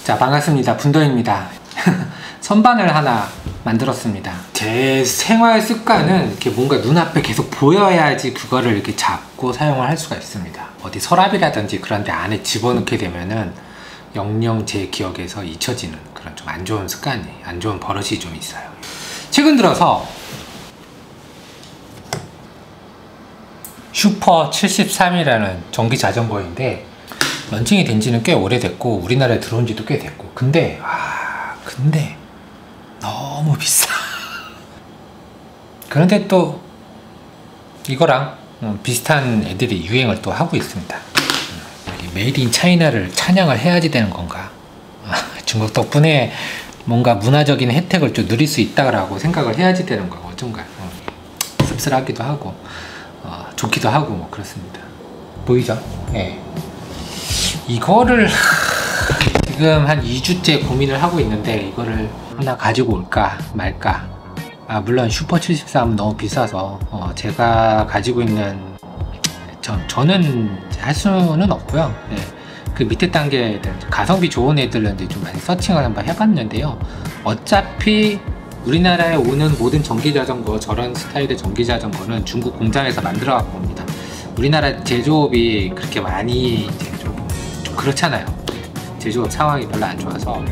자, 반갑습니다. 분도입니다. 선반을 하나 만들었습니다. 제 생활 습관은 이렇게 뭔가 눈앞에 계속 보여야지 그거를 이렇게 잡고 사용을 할 수가 있습니다. 어디 서랍이라든지 그런 데 안에 집어넣게 되면은 영영 제 기억에서 잊혀지는 그런 좀 안 좋은 습관이, 안 좋은 버릇이 좀 있어요. 최근 들어서 슈퍼 73이라는 전기 자전거인데 런칭이 된 지는 꽤 오래됐고 우리나라에 들어온 지도 꽤 됐고, 근데 너무 비싸. 그런데 또 이거랑 비슷한 애들이 유행을 또 하고 있습니다. 메이드 인 차이나를 찬양을 해야지 되는 건가? 중국 덕분에 뭔가 문화적인 혜택을 좀 누릴 수 있다고 생각을 해야지 되는 거고, 어쩐가 씁쓸하기도 하고 좋기도 하고 뭐 그렇습니다. 보이죠? 예. 이거를 지금 한 2주째 고민을 하고 있는데 이거를 하나 가지고 올까 말까. 물론 슈퍼 73은 너무 비싸서 제가 가지고 있는 저는 할 수는 없고요. 네. 그 밑에 단계들 가성비 좋은 애들은 이제 좀 많이 서칭을 한번 해봤는데요. 어차피 우리나라에 오는 모든 전기자전거, 저런 스타일의 전기자전거는 중국 공장에서 만들어 갖고 옵니다. 우리나라 제조업이 그렇게 많이 이제 좀 그렇잖아요. 제조업 상황이 별로 안 좋아서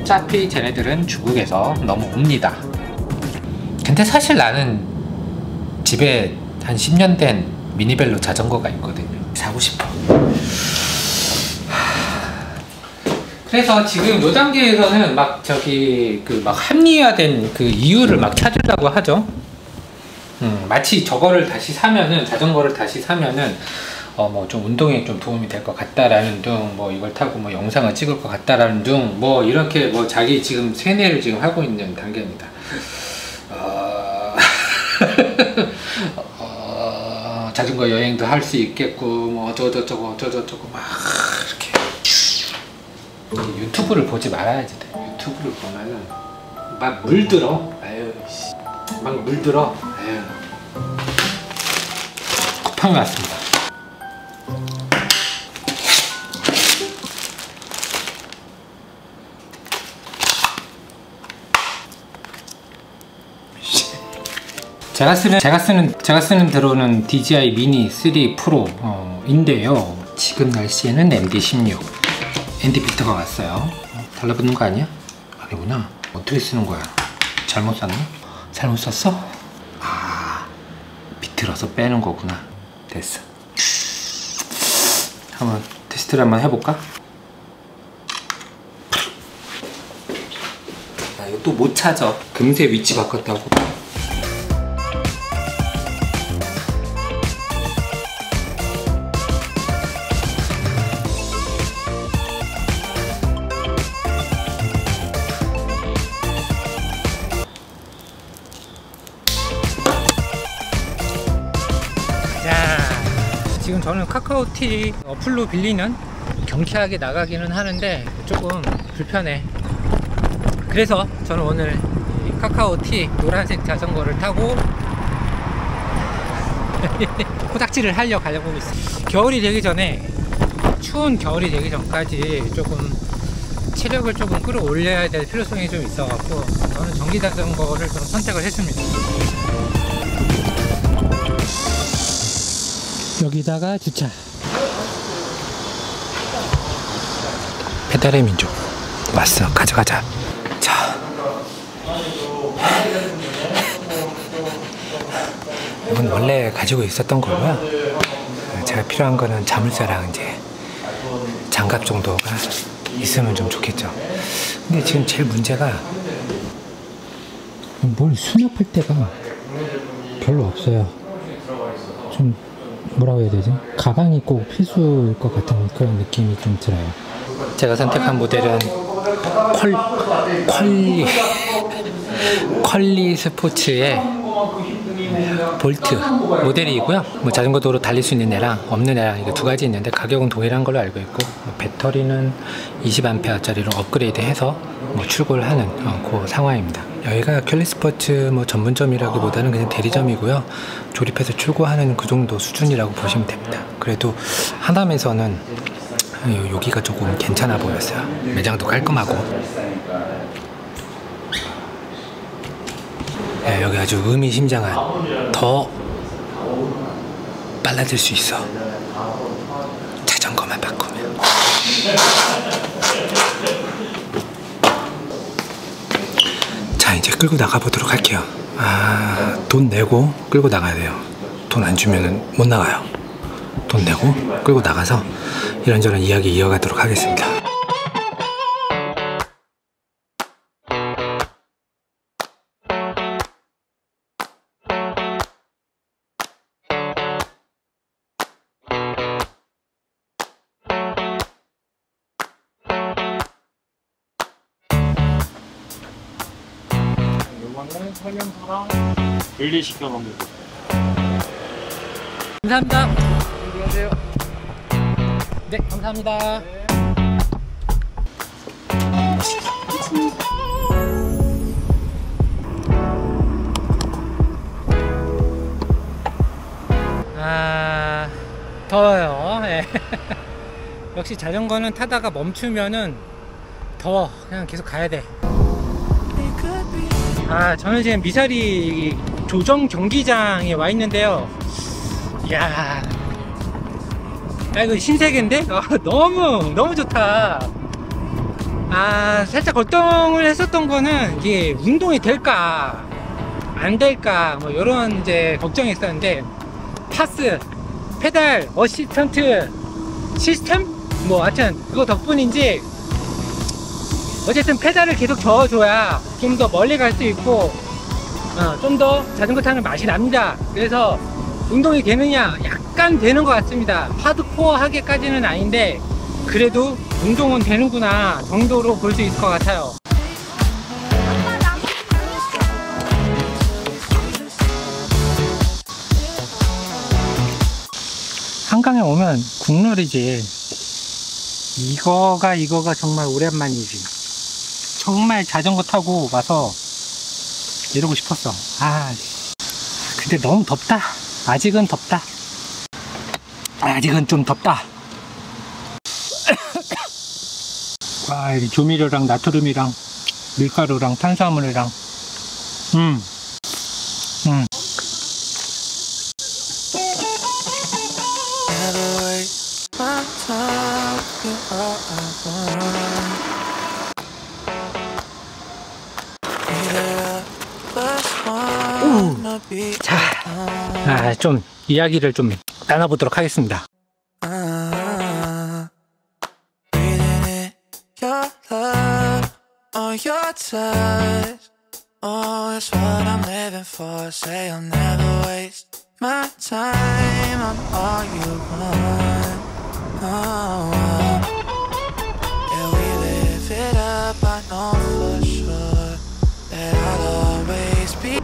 어차피 쟤네들은 중국에서 넘어옵니다. 근데 사실 나는 집에 한 10년 된 미니벨로 자전거가 있거든요. 사고 싶어. 그래서 지금 요 단계에서는 막 합리화된 그 이유를 막 찾으려고 하죠. 마치 저거를 다시 사면은, 자전거를 다시 사면은 뭐 좀 운동에 좀 도움이 될 것 같다라는 둥, 뭐 이걸 타고 뭐 영상을 찍을 것 같다라는 둥, 뭐 이렇게 뭐 자기 지금 세뇌를 지금 하고 있는 단계입니다. 자전거 여행도 할 수 있겠고 뭐 어쩌고저쩌고 막 이렇게. 유튜브를 보지 말아야지 돼. 유튜브를 보면은 막 물들어. 아유 씨. 막 물들어. 아유. 쿠팡이 왔습니다. 제가 쓰는 드론은 DJI 미니 3 프로인데요. 지금 날씨에는 MD16 ND 필터가 왔어요. 달라붙는 거 아니야? 아니구나. 어떻게 쓰는 거야? 잘못 샀나? 잘못 썼어? 비틀어서 빼는 거구나. 됐어. 한번 테스트를 한번 해볼까? 이거 또 못 찾아. 금세 위치 바꿨다고. 지금 저는 카카오티 어플로 빌리는 경쾌하게 나가기는 하는데 조금 불편해. 그래서 저는 오늘 이 카카오티 노란색 자전거를 타고 코닥지를 하려 가려고 있어요. 겨울이 되기 전에, 추운 겨울이 되기 전까지 조금 체력을 조금 끌어올려야 될 필요성이 좀 있어 갖고 저는 전기 자전거를 좀 선택을 했습니다. 여기다가 주차. 페달의 민족 왔어. 가져가자. 자, 이건 원래 가지고 있었던 거고요. 제가 필요한 거는 자물쇠랑 이제 장갑 정도가 있으면 좀 좋겠죠. 근데 지금 제일 문제가 뭘 수납할 데가 별로 없어요. 좀 뭐라고 해야 되지? 가방이 꼭 필수일 것 같은 그런 느낌이 좀 들어요. 제가 선택한 모델은 퀄리 스포츠의 볼트 모델이고요. 뭐 자전거 도로 달릴 수 있는 애랑 없는 애랑 이거 두 가지 있는데 가격은 동일한 걸로 알고 있고, 배터리는 20A짜리로 업그레이드해서 뭐 출고를 하는 그 상황입니다. 여기가 퀄리 스포츠 뭐 전문점이라기보다는 그냥 대리점이고요. 조립해서 출고하는 그 정도 수준이라고 보시면 됩니다. 그래도 하남에서는 여기가 조금 괜찮아 보였어요. 매장도 깔끔하고. 네, 여기 아주 의미심장한, 더 빨라질 수 있어. 자전거만 바꾸면. 자, 이제 끌고 나가 보도록 할게요. 돈 내고 끌고 나가야 돼요. 돈 안 주면은 못 나가요. 돈 내고 끌고 나가서 이런저런 이야기 이어가도록 하겠습니다. 요거는 설명서랑 분리시켜 놓습니다. 감사합니다. 안녕하세요. 네, 감사합니다. 더워요. 네. 역시 자전거는 타다가 멈추면은 더워. 그냥 계속 가야 돼. 저는 지금 미사리 조정 경기장에 와 있는데요. 이야, 이거 신세계인데? 너무 좋다. 살짝 걱정을 했었던 거는 이게 운동이 될까 안 될까 뭐 이런 이제 걱정이 있었는데, 파스, 페달, 어시스턴트 시스템? 뭐 하여튼 그거 덕분인지 어쨌든 페달을 계속 저어줘야 좀 더 멀리 갈 수 있고 좀 더 자전거 타는 맛이 납니다. 그래서 운동이 되느냐? 약간 되는 것 같습니다. 하드코어하게까지는 아닌데 그래도 운동은 되는구나 정도로 볼 수 있을 것 같아요. 한강에 오면 국룰이지. 이거가 정말 오랜만이지. 정말 자전거 타고 와서 이러고 싶었어. 근데 너무 덥다. 아직은 덥다. 아직은 좀 덥다. 이 조미료랑 나트륨이랑 밀가루랑 탄수화물이랑 자, 좀 이야기를 좀 나눠보도록 하겠습니다.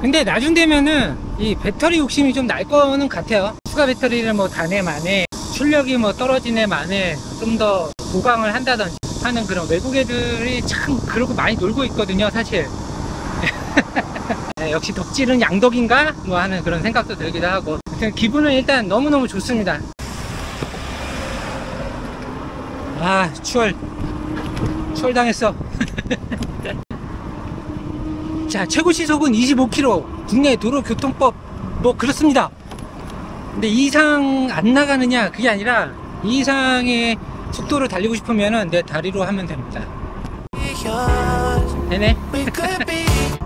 근데 나중 되면은 이 배터리 욕심이 좀 날 거는 같아요. 추가 배터리를 뭐 다내 만에 출력이 뭐 떨어지네 만에 좀 더 보강을 한다든지 하는 그런 외국 애들이 참 그러고 많이 놀고 있거든요, 사실. 역시 덕질은 양덕인가? 뭐 하는 그런 생각도 들기도 하고. 기분은 일단 너무너무 좋습니다. 추월 당했어. 자, 최고 시속은 25km. 국내 도로교통법 뭐 그렇습니다. 근데 이 이상 안 나가느냐 그게 아니라 이 이상의 속도를 달리고 싶으면은 내 다리로 하면 됩니다. 되네.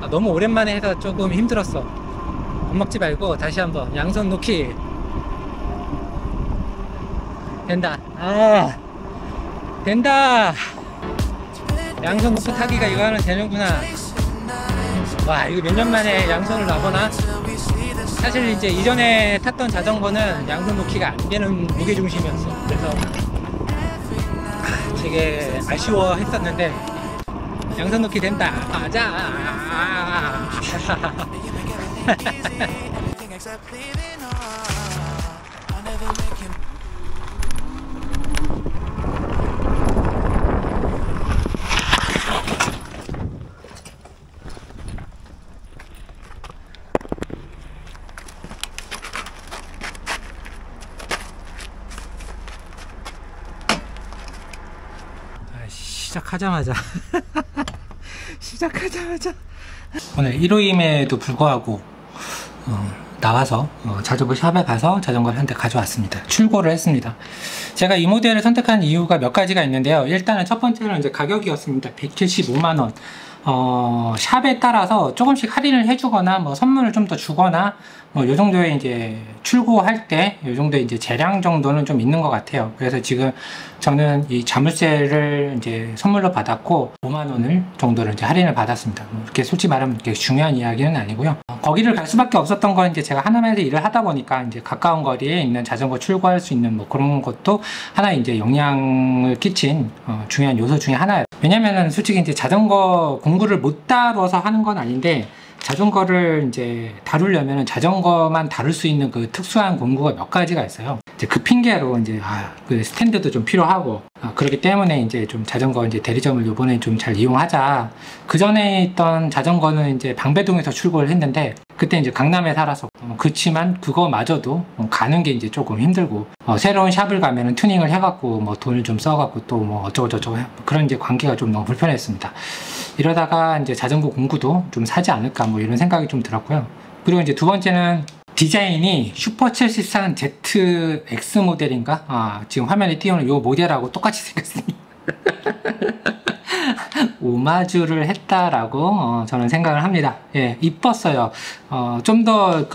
너무 오랜만에 해서 조금 힘들었어. 겁먹지 말고 다시 한번 양손 놓기. 된다. 된다. 양손 놓고 타기가 이거 하면 되는구나. 와, 이거 몇 년 만에 양손을 놔보나? 사실 이제 이전에 탔던 자전거는 양손 놓기가 안 되는 무게중심이었어. 그래서 되게 아쉬워 했었는데 양손 놓기 된다. 가자. 시작하자마자 오늘 일요일임에도 불구하고 나와서 자전거 샵에 가서 자전거를 한 대 가져왔습니다. 출고를 했습니다. 제가 이 모델을 선택한 이유가 몇 가지가 있는데요. 일단은 첫 번째는 이제 가격이었습니다. 175만원. 샵에 따라서 조금씩 할인을 해주거나 뭐 선물을 좀 더 주거나 뭐 요 정도의 이제 출고할 때 요 정도의 이제 재량 정도는 좀 있는 것 같아요. 그래서 지금 저는 이 자물쇠를 이제 선물로 받았고 5만원을 정도를 이제 할인을 받았습니다. 이렇게 솔직히 말하면 이렇게 중요한 이야기는 아니고요. 거기를 갈 수밖에 없었던 건 이제 제가 하남에서 일을 하다 보니까 이제 가까운 거리에 있는 자전거 출고할 수 있는 뭐 그런 것도 하나 이제 영향을 끼친 중요한 요소 중에 하나예요. 왜냐면은 솔직히 이제 자전거 공구를 못 다뤄서 하는 건 아닌데 자전거를 이제 다루려면 자전거만 다룰 수 있는 그 특수한 공구가 몇 가지가 있어요. 이제 그 핑계로 이제 그 스탠드도 좀 필요하고 그렇기 때문에 이제 좀 자전거 이제 대리점을 요번에 좀 잘 이용하자. 그 전에 있던 자전거는 이제 방배동에서 출고를 했는데 그때 이제 강남에 살아서 그렇지만 그거마저도 가는 게 이제 조금 힘들고 새로운 샵을 가면은 튜닝을 해갖고 뭐 돈을 좀 써갖고 또 뭐 어쩌고저쩌고 그런 이제 관계가 좀 너무 불편했습니다. 이러다가 이제 자전거 공구도 좀 사지 않을까 뭐 이런 생각이 좀 들었고요. 그리고 이제 두 번째는 디자인이 슈퍼73 ZX 모델인가? 지금 화면에 띄우는 이 모델하고 똑같이 생겼습니다. 오마주를 했다라고 저는 생각을 합니다. 예, 이뻤어요. 좀 더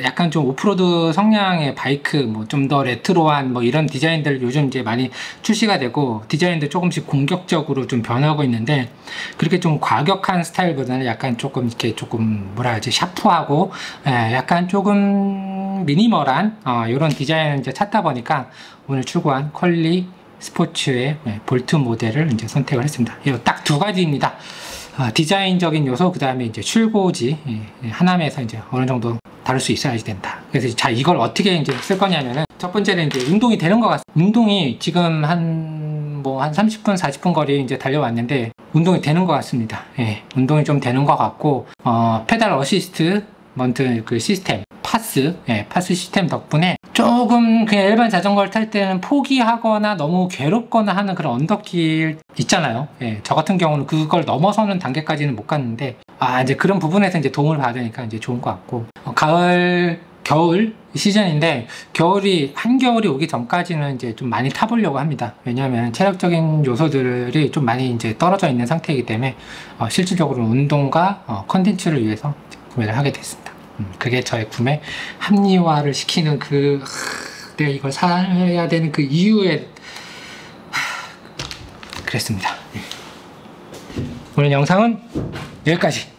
약간 좀 오프로드 성향의 바이크, 뭐 좀 더 레트로한 뭐 이런 디자인들 요즘 이제 많이 출시가 되고 디자인도 조금씩 공격적으로 좀 변하고 있는데 그렇게 좀 과격한 스타일보다는 약간 조금 이렇게 조금 뭐라 하지 샤프하고 약간 조금 미니멀한 이런 디자인을 이제 찾다 보니까 오늘 출고한 컬리 스포츠의 볼트 모델을 이제 선택을 했습니다. 딱 두 가지입니다. 디자인적인 요소, 그 다음에 이제 출고지, 하남에서 이제 어느 정도 다룰 수 있어야지 된다. 그래서 자, 이걸 어떻게 이제 쓸 거냐면은 첫 번째는 이제 운동이 되는 것 같습니다. 운동이 지금 한 30분, 40분 거리 이제 달려왔는데 운동이 되는 것 같습니다. 예, 운동이 좀 되는 것 같고, 페달 어시스트먼트 그 시스템, 파스 시스템 덕분에 조금 그냥 일반 자전거를 탈 때는 포기하거나 너무 괴롭거나 하는 그런 언덕길 있잖아요. 예, 저 같은 경우는 그걸 넘어서는 단계까지는 못 갔는데 이제 그런 부분에서 이제 도움을 받으니까 이제 좋은 것 같고 겨울 시즌인데 한겨울이 오기 전까지는 이제 좀 많이 타보려고 합니다. 왜냐하면 체력적인 요소들이 좀 많이 이제 떨어져 있는 상태이기 때문에 실질적으로 운동과 컨텐츠를 위해서 구매를 하게 됐습니다. 그게 저의 구매 합리화를 시키는 내가 이걸 사야 되는 그 이유에 그랬습니다. 오늘 영상은 여기까지.